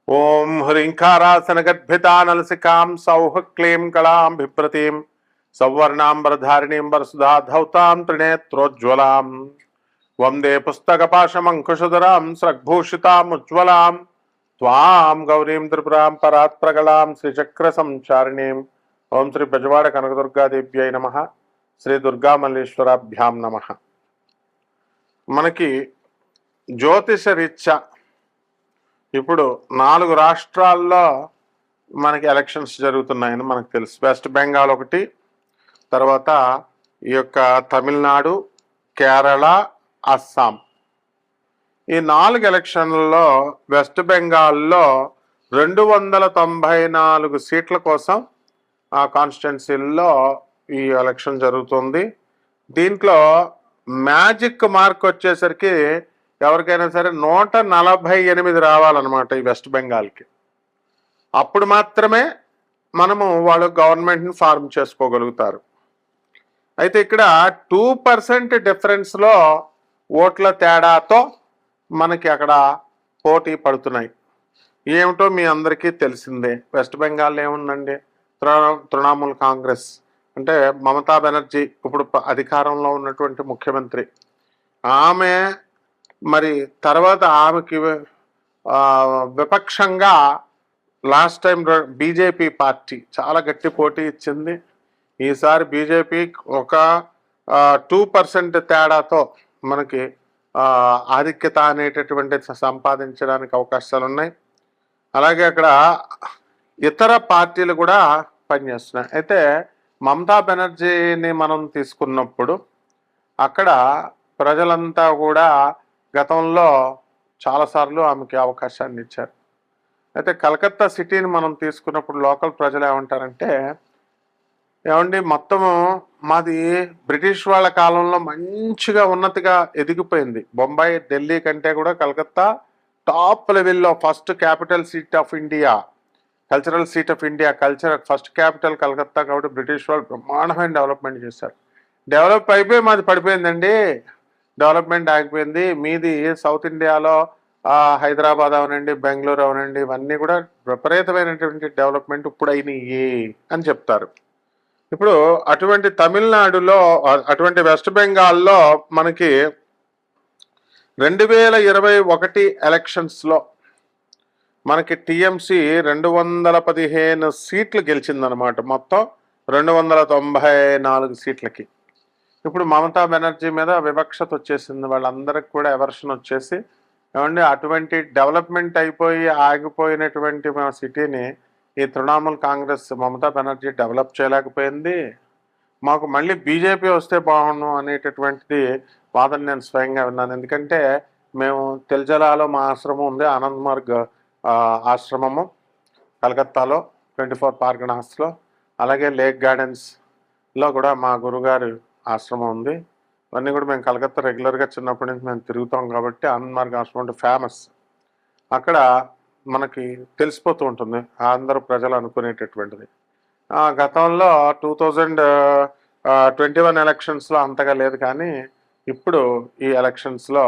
ఓం హ్రీంకారాసనగద్భితానలసికాం సౌః క్లీం కళాం బిభ్రతీం సౌవర్ణాంబరధారిణీం వరసుధాధౌతాం త్రినేత్రోజ్వలాం వందే పుస్తకపాశమంకుశధరాం స్రగ్భూషితాముజ్వలాం త్వాం గౌరీం త్రిపురాం పరాత్ప్రగళాం శ్రీచక్ర సంచారిణీం. ఓం శ్రీ బెజవాడ కనకదుర్గాదేవ్యై నమః. శ్రీ దుర్గామల్లేశ్వరాభ్యాం నమః. మనకి జ్యోతిష రీత్యా ఇప్పుడు 4 రాష్ట్రాల్లో మనకి ఎలక్షన్స్ జరుగుతున్నాయని మనకు తెలుసు. వెస్ట్ బెంగాల్ ఒకటి, తర్వాత ఈ యొక్క తమిళనాడు, కేరళ, అస్సాం. ఈ 4 ఎలక్షన్లలో వెస్ట్ బెంగాల్లో 294 సీట్ల కోసం ఆ కాన్స్టిట్యున్సీల్లో ఈ ఎలక్షన్ జరుగుతుంది. దీంట్లో మ్యాజిక్ మార్క్ వచ్చేసరికి ఎవరికైనా సరే 148 రావాలన్నమాట ఈ వెస్ట్ బెంగాల్కి. అప్పుడు మాత్రమే మనము వాళ్ళు గవర్నమెంట్ని ఫార్మ్ చేసుకోగలుగుతారు. అయితే ఇక్కడ 2% డిఫరెన్స్లో ఓట్ల తేడాతో మనకి అక్కడ పోటీ పడుతున్నాయి. ఏమిటో మీ అందరికీ తెలిసిందే. వెస్ట్ బెంగాల్ ఏముందండి, తృణమూల్ కాంగ్రెస్ అంటే మమతా బెనర్జీ ఇప్పుడు అధికారంలో ఉన్నటువంటి ముఖ్యమంత్రి. ఆమె మరి తర్వాత ఆమెకి విపక్షంగా లాస్ట్ టైం బీజేపీ పార్టీ చాలా గట్టి పోటీ ఇచ్చింది. ఈసారి బీజేపీ ఒక 2% తేడాతో మనకి ఆధిక్యత అనేటటువంటి సంపాదించడానికి అవకాశాలు ఉన్నాయి. అలాగే అక్కడ ఇతర పార్టీలు కూడా పనిచేస్తున్నాయి. అయితే మమతా బెనర్జీని మనం తీసుకున్నప్పుడు అక్కడ ప్రజలంతా కూడా గతంలో చాలాసార్లు ఆమెకి అవకాశాన్ని ఇచ్చారు. అయితే కలకత్తా సిటీని మనం తీసుకున్నప్పుడు లోకల్ ప్రజలు ఏమంటారంటే, ఏమండి మొత్తము మాది బ్రిటిష్ వాళ్ళ కాలంలో మంచిగా ఉన్నతిగా ఎదిగిపోయింది. బొంబాయి, ఢిల్లీ కంటే కూడా కలకత్తా టాప్ లెవెల్లో first capital seat of India, cultural seat of India, culture first capital Calcutta. కాబట్టి బ్రిటిష్ వాళ్ళు బ్రహ్మాండమైన డెవలప్మెంట్ చేశారు. డెవలప్ అయిపోయి మాది పడిపోయిందండి, డెవలప్మెంట్ ఆగిపోయింది. మీది సౌత్ ఇండియాలో హైదరాబాద్ అవనండి, బెంగళూరు అవనండి, ఇవన్నీ కూడా విపరీతమైనటువంటి డెవలప్మెంట్ ఇప్పుడు అయినాయి అని చెప్తారు. ఇప్పుడు అటువంటి తమిళనాడులో, అటువంటి వెస్ట్ బెంగాల్లో మనకి 2021 ఎలక్షన్స్లో మనకి టీఎంసీ 215 సీట్లు గెలిచిందనమాట. మొత్తం 294 సీట్లకి. ఇప్పుడు మమతా బెనర్జీ మీద వివక్షత వచ్చేసింది. వాళ్ళందరికి కూడా ఎవర్షన్ వచ్చేసి, ఏమండి అటువంటి డెవలప్మెంట్ అయిపోయి ఆగిపోయినటువంటి మా సిటీని ఈ తృణమూల్ కాంగ్రెస్ మమతా బెనర్జీ డెవలప్ చేయలేకపోయింది, మాకు మళ్ళీ బీజేపీ వస్తే బాగుండు అనేటటువంటిది వాదన నేను స్వయంగా విన్నాను. ఎందుకంటే మేము తెల్జలాలో మా ఆశ్రమం ఉంది, ఆనంద్ మార్గ్ ఆశ్రమము కలకత్తాలో 24 పార్గనాస్లో, అలాగే లేక్ గార్డెన్స్లో కూడా మా గురుగారు ఆశ్రమం ఉంది. ఇవన్నీ కూడా మేము కలకత్తా రెగ్యులర్గా చిన్నప్పటి నుంచి మేము తిరుగుతాం కాబట్టి ఆనంద్ మార్గ్ ఆశ్రమం అంటే ఫేమస్. అక్కడ మనకి తెలిసిపోతూ ఉంటుంది అందరూ ప్రజలు అనుకునేటటువంటిది. గతంలో 2021 ఎలక్షన్స్లో అంతగా లేదు, కానీ ఇప్పుడు ఈ ఎలక్షన్స్లో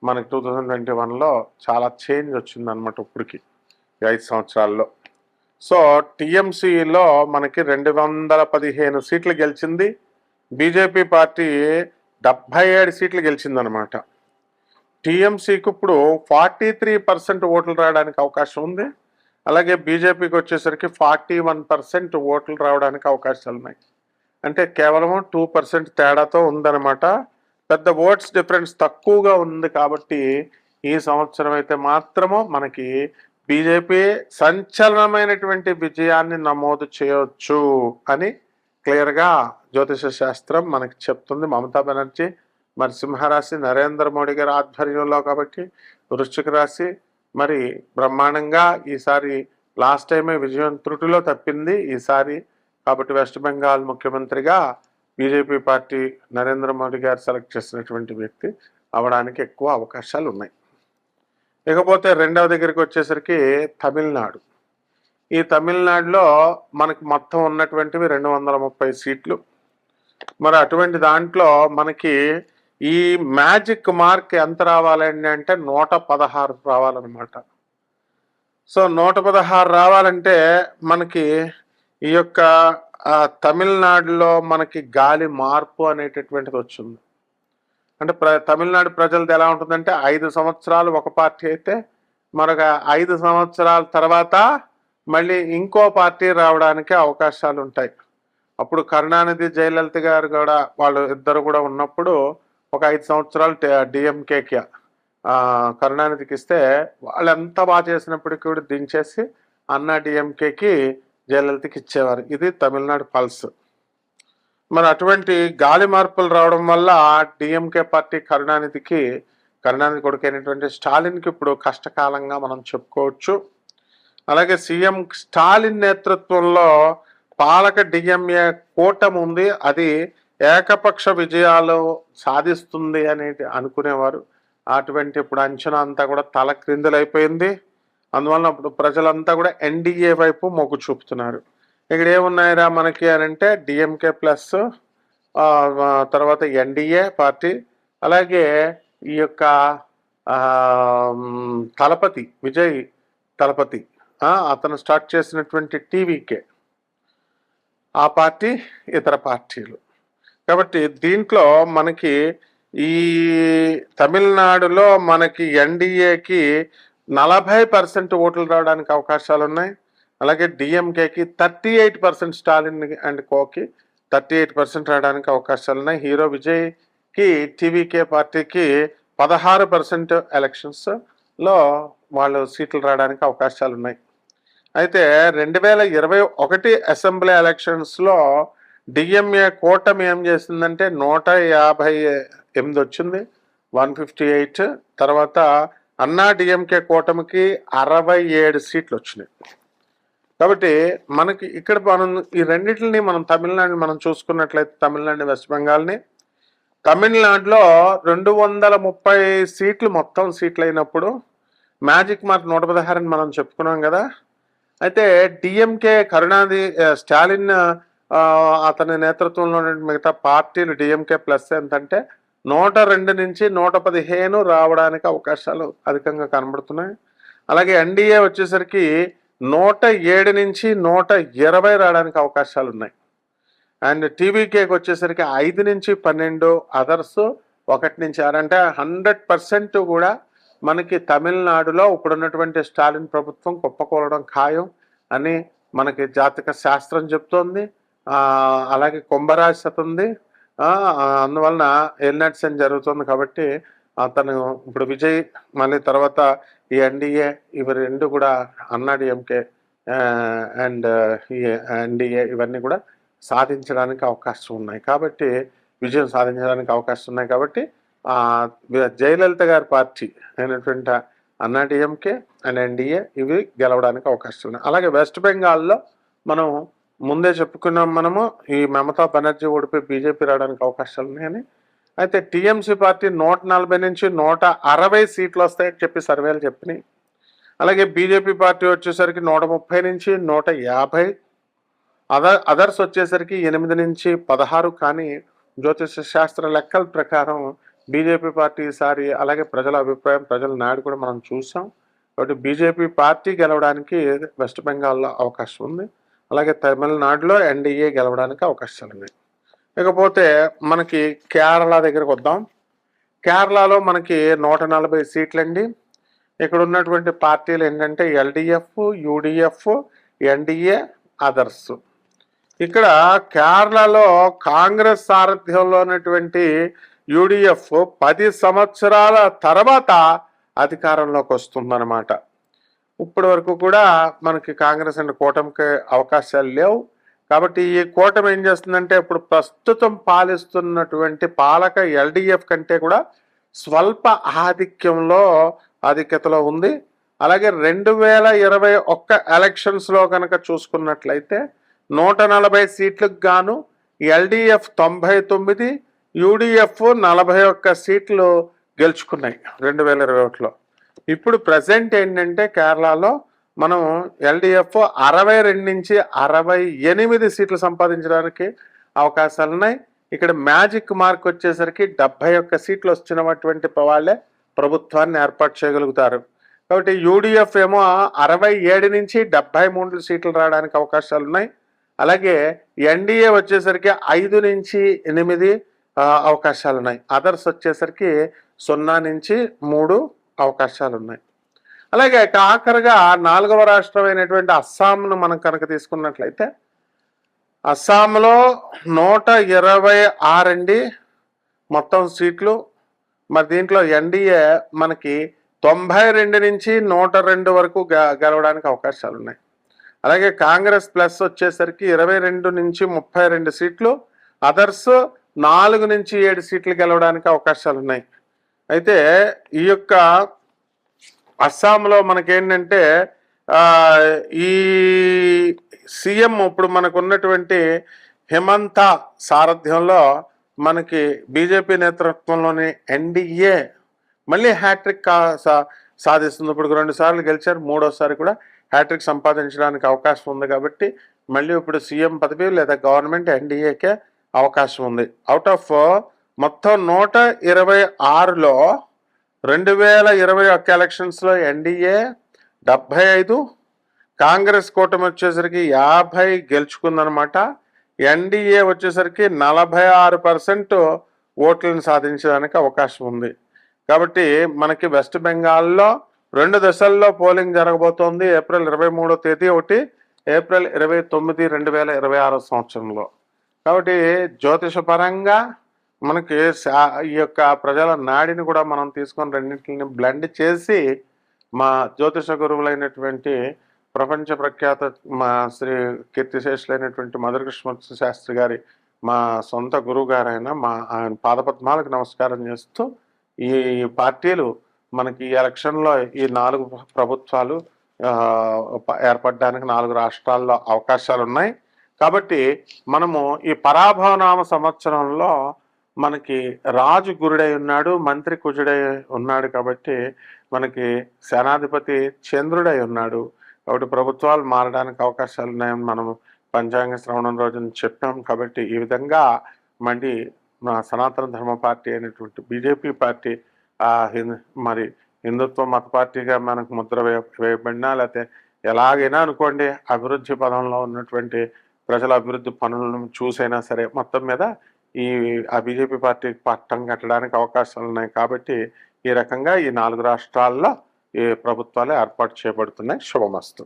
మనకి 2021లో చాలా చేంజ్ వచ్చిందనమాట ఇప్పటికి ఈ 5 సంవత్సరాల్లో. సో టీఎంసీలో మనకి 215 సీట్లు గెలిచింది. బీజేపీ పార్టీ 77 సీట్లు గెలిచిందనమాట. టీఎంసీకి ఇప్పుడు 43% ఓట్లు రావడానికి అవకాశం ఉంది. అలాగే బీజేపీకి వచ్చేసరికి 41% ఓట్లు రావడానికి అవకాశాలు ఉన్నాయి. అంటే కేవలం 2% తేడాతో ఉందన్నమాట. పెద్ద ఓట్స్ డిఫరెన్స్ తక్కువగా ఉంది. కాబట్టి ఈ సంవత్సరం అయితే మాత్రము మనకి బీజేపీ సంచలనమైనటువంటి విజయాన్ని నమోదు చేయవచ్చు అని క్లియర్గా జ్యోతిష శాస్త్రం మనకి చెప్తుంది. మమతా బెనర్జీ మరి సింహరాశి, నరేంద్ర మోడీ గారి ఆధ్వర్యంలో, కాబట్టి వృశ్చిక రాశి మరి బ్రహ్మాండంగా ఈసారి లాస్ట్ టైమే విజయం త్రుటిలో తప్పింది ఈసారి. కాబట్టి వెస్ట్ బెంగాల్ ముఖ్యమంత్రిగా బీజేపీ పార్టీ నరేంద్ర మోడీ గారు సెలెక్ట్ చేసినటువంటి వ్యక్తి అవడానికి ఎక్కువ అవకాశాలు ఉన్నాయి. ఇకపోతే రెండవ దగ్గరికి వచ్చేసరికి తమిళనాడు. ఈ తమిళనాడులో మనకి మొత్తం ఉన్నటువంటివి 230 సీట్లు. మరి అటువంటి దాంట్లో మనకి ఈ మ్యాజిక్ మార్క్ ఎంత రావాలండి అంటే 116 రావాలన్నమాట. సో 116 రావాలంటే మనకి ఈ యొక్క తమిళనాడులో మనకి గాలి మార్పు అనేటటువంటిది వచ్చింది. అంటే తమిళనాడు ప్రజలది ఎలా ఉంటుందంటే 5 సంవత్సరాలు ఒక పార్టీ అయితే మరొక 5 సంవత్సరాల తర్వాత మళ్ళీ ఇంకో పార్టీ రావడానికి అవకాశాలు ఉంటాయి. అప్పుడు కరుణానిధి జయలలిత గారు కూడా వాళ్ళు ఇద్దరు కూడా ఉన్నప్పుడు ఒక 5 సంవత్సరాలు డిఎంకేకి కరుణానిధికి ఇస్తే వాళ్ళు ఎంత బాగా చేసినప్పటికీ కూడా దించేసి అన్నా డిఎంకేకి జయలలితకి ఇచ్చేవారు. ఇది తమిళనాడు పల్స్. మరి అటువంటి గాలి మార్పులు రావడం వల్ల డిఎంకే పార్టీ కరుణానిధి కొడుకైనటువంటి స్టాలిన్కి ఇప్పుడు కష్టకాలంగా మనం చెప్పుకోవచ్చు. అలాగే సీఎం స్టాలిన్ నేతృత్వంలో పాలక డిఎంఏ కూటమి ఉంది, అది ఏకపక్ష విజయాలు సాధిస్తుంది అనేది అనుకునేవారు. అటువంటి ఇప్పుడు అంచనా అంతా కూడా తల క్రిందులైపోయింది. అందువల్ల ఇప్పుడు ప్రజలంతా కూడా ఎన్డీఏ వైపు మొగ్గు చూపుతున్నారు. ఇక్కడ ఏమున్నాయిరా మనకి అని అంటే డిఎంకే ప్లస్ తర్వాత ఎన్డీఏ పార్టీ, అలాగే ఈ యొక్క తలపతి విజయ్ తలపతి అతను స్టార్ట్ చేసినటువంటి టీవీకే ఆ పార్టీ, ఇతర పార్టీలు. కాబట్టి దీంట్లో మనకి ఈ తమిళనాడులో మనకి ఎన్డీఏకి 40% ఓట్లు రావడానికి అవకాశాలు ఉన్నాయి. అలాగే డిఎంకేకి 38%, స్టాలిన్ అండ్ కోకి 38% రావడానికి అవకాశాలు ఉన్నాయి. హీరో విజయ్కి టీవీకే పార్టీకి 16% ఎలక్షన్స్లో వాళ్ళు సీట్లు రావడానికి అవకాశాలు ఉన్నాయి. అయితే 2021 అసెంబ్లీ ఎలక్షన్స్లో డిఎంఏ కూటమి ఏం చేసిందంటే 158 వచ్చింది, 158. తర్వాత అన్నా డిఎంకే కూటమికి 67 సీట్లు వచ్చినాయి. కాబట్టి మనకి ఇక్కడ మనం ఈ రెండింటిని మనం తమిళనాడుని మనం చూసుకున్నట్లయితే తమిళనాడు వెస్ట్ బెంగాల్ని, తమిళనాడులో 230 సీట్లు మొత్తం సీట్లు అయినప్పుడు మ్యాజిక్ మార్క్ 116 మనం చెప్పుకున్నాం కదా. అయితే డిఎంకే కరుణానిధి స్టాలిన్ అతని నేతృత్వంలో మిగతా పార్టీలు డిఎంకే ప్లస్ ఎంతంటే 102 నుంచి 115 రావడానికి అవకాశాలు అధికంగా కనబడుతున్నాయి. అలాగే ఎన్డీఏ వచ్చేసరికి 107 నుంచి 120 రావడానికి అవకాశాలు ఉన్నాయి. అండ్ టీవీకేకి వచ్చేసరికి 5 నుంచి 12, అదర్స్ 1 నుంచి 6. అంటే 100% కూడా మనకి తమిళనాడులో ఇప్పుడున్నటువంటి స్టాలిన్ ప్రభుత్వం కుప్పకూలడం ఖాయం అని మనకి జాతక శాస్త్రం చెప్తోంది. అలాగే కుంభరాశి ఉంది, అందువలన ఎల్నట్స్ అని జరుగుతుంది. కాబట్టి అతను ఇప్పుడు విజయ్ మళ్ళీ తర్వాత ఈ ఎన్డీఏ ఇవి రెండు కూడా అన్నా డిఎంకే అండ్ ఈ ఎన్డీఏ ఇవన్నీ కూడా సాధించడానికి అవకాశం ఉన్నాయి. కాబట్టి విజయం సాధించడానికి అవకాశం ఉన్నాయి. కాబట్టి జయలలిత గారి పార్టీ అయినటువంటి అన్నా డిఎంకే అండ్ ఎన్డీఏ ఇవి గెలవడానికి అవకాశం ఉన్నాయి. అలాగే వెస్ట్ బెంగాల్లో మనం ముందే చెప్పుకున్నాం మనము, ఈ మమతా బెనర్జీ ఓడిపోయి బీజేపీ రావడానికి అవకాశాలు ఉన్నాయని. అయితే టీఎంసీ పార్టీ 140 నుంచి 160 సీట్లు వస్తాయని చెప్పి సర్వేలు చెప్పినాయి. అలాగే బీజేపీ పార్టీ వచ్చేసరికి 130 నుంచి 150, అదర్స్ వచ్చేసరికి 8 నుంచి 16. కానీ జ్యోతిష శాస్త్ర లెక్కల ప్రకారం బీజేపీ పార్టీ ఈసారి, అలాగే ప్రజల అభిప్రాయం, ప్రజల నాడు కూడా మనం చూసాం. కాబట్టి బీజేపీ పార్టీ గెలవడానికి వెస్ట్ బెంగాల్లో అవకాశం ఉంది. అలాగే తమిళనాడులో ఎన్డీఏ గెలవడానికి అవకాశాలు ఉన్నాయి. ఇకపోతే మనకి కేరళ దగ్గరకు వద్దాం. కేరళలో మనకి 140 సీట్లండి. ఇక్కడ ఉన్నటువంటి పార్టీలు ఏంటంటే ఎల్డిఎఫ్, యూడిఎఫ్, ఎన్డీఏ, అదర్స్. ఇక్కడ కేరళలో కాంగ్రెస్ సారథ్యంలో ఉన్నటువంటి యూడిఎఫ్ 10 సంవత్సరాల తర్వాత అధికారంలోకి వస్తుందన్నమాట. ఇప్పటి వరకు కూడా మనకి కాంగ్రెస్ అండ్ కూటమికి అవకాశాలు లేవు. కాబట్టి ఈ కూటమి ఏం చేస్తుందంటే ఇప్పుడు ప్రస్తుతం పాలిస్తున్నటువంటి పాలక ఎల్డిఎఫ్ కంటే కూడా స్వల్ప ఆధిక్యతలో ఉంది. అలాగే 2021 ఎలక్షన్స్లో కనుక చూసుకున్నట్లయితే 140 సీట్లకు గాను ఎల్డిఎఫ్ 99, యూడిఎఫ్ 41 సీట్లు గెలుచుకున్నాయి 2021లో. ఇప్పుడు ప్రజెంట్ ఏంటంటే కేరళలో మనం ఎల్డిఎఫ్ 62 నుంచి 68 సీట్లు సంపాదించడానికి అవకాశాలు ఉన్నాయి. ఇక్కడ మ్యాజిక్ మార్క్ వచ్చేసరికి 71 సీట్లు వచ్చినటువంటి వాళ్ళే ప్రభుత్వాన్ని ఏర్పాటు చేయగలుగుతారు. కాబట్టి యూడిఎఫ్ ఏమో 67 నుంచి 73 సీట్లు రావడానికి అవకాశాలు ఉన్నాయి. అలాగే ఎన్డీఏ వచ్చేసరికి 5 నుంచి 8 అవకాశాలు ఉన్నాయి. అదర్స్ వచ్చేసరికి 0 నుంచి 3 అవకాశాలు ఉన్నాయి. అలాగే ఆఖరిగా 4వ రాష్ట్రమైనటువంటి అస్సాంను మనం కనుక తీసుకున్నట్లయితే అస్సాంలో 126 అండి మొత్తం సీట్లు. మరి దీంట్లో ఎన్డీఏ మనకి 92 నుంచి 102 వరకు గెలవడానికి అవకాశాలు ఉన్నాయి. అలాగే కాంగ్రెస్ ప్లస్ వచ్చేసరికి 22 నుంచి 32 సీట్లు, అదర్స్ 4 నుంచి 7 సీట్లు గెలవడానికి అవకాశాలు ఉన్నాయి. అయితే ఈ యొక్క అస్సాంలో మనకేంటంటే ఈ సీఎం ఇప్పుడు మనకు ఉన్నటువంటి హిమంత సారథ్యంలో మనకి బీజేపీ నేతృత్వంలోని ఎన్డీఏ మళ్ళీ హ్యాట్రిక్ సాధిస్తుంది. ఇప్పుడు 2 సార్లు గెలిచారు, 3వసారి కూడా హ్యాట్రిక్ సంపాదించడానికి అవకాశం ఉంది. కాబట్టి మళ్ళీ ఇప్పుడు సీఎం పదవి లేదా గవర్నమెంట్ ఎన్డీఏకే అవకాశం ఉంది. అవుట్ ఆఫ్ మొత్తం 126లో 2021 ఎలక్షన్స్లో ఎన్డీఏ 75, కాంగ్రెస్ కూటమి వచ్చేసరికి 50 గెలుచుకుందనమాట. ఎన్డీఏ వచ్చేసరికి 46% ఓట్లను సాధించడానికి అవకాశం ఉంది. కాబట్టి మనకి వెస్ట్ బెంగాల్లో 2 దశల్లో పోలింగ్ జరగబోతోంది. ఏప్రిల్ 23వ తేదీ ఒకటి, ఏప్రిల్ 29, 2026 సంవత్సరంలో. కాబట్టి జ్యోతిషపరంగా మనకి ఈ యొక్క ప్రజల నాడిని కూడా మనం తీసుకొని రెండింటిని బ్లెండ్ చేసి మా జ్యోతిష గురువులైనటువంటి ప్రపంచ ప్రఖ్యాత మా శ్రీ కీర్తిశేషులైనటువంటి మధురకృష్ణ శాస్త్రి గారి మా సొంత గురువు గారైన ఆయన పాదపద్మాలకు నమస్కారం చేస్తూ ఈ పార్టీలు మనకి ఈ ఎలక్షన్లో ఈ 4 ప్రభుత్వాలు ఏర్పడడానికి 4 రాష్ట్రాల్లో అవకాశాలు ఉన్నాయి. కాబట్టి మనము ఈ పరాభవనామ సంవత్సరంలో మనకి రాజు గురుడై ఉన్నాడు, మంత్రి కుజుడై ఉన్నాడు. కాబట్టి మనకి సేనాధిపతి చంద్రుడై ఉన్నాడు. కాబట్టి ప్రభుత్వాలు మారడానికి అవకాశాలు ఉన్నాయని మనము పంచాంగ శ్రవణం రోజున చెప్పాం. కాబట్టి ఈ విధంగా మళ్ళీ సనాతన ధర్మ పార్టీ అయినటువంటి బీజేపీ పార్టీ మరి హిందుత్వ మత పార్టీగా మనకు ముద్ర వేయబడినా లేకపోతే ఎలాగైనా అనుకోండి అభివృద్ధి పదంలో ఉన్నటువంటి ప్రజల అభివృద్ధి పనులను చూసైనా సరే మొత్తం మీద ఈ బీజేపీ పార్టీకి పట్టం కట్టడానికి అవకాశాలు ఉన్నాయి. కాబట్టి ఈ రకంగా ఈ 4 రాష్ట్రాల్లో ఈ ప్రభుత్వాలు ఏర్పాటు చేయబడుతున్నాయి. శుభమస్తు.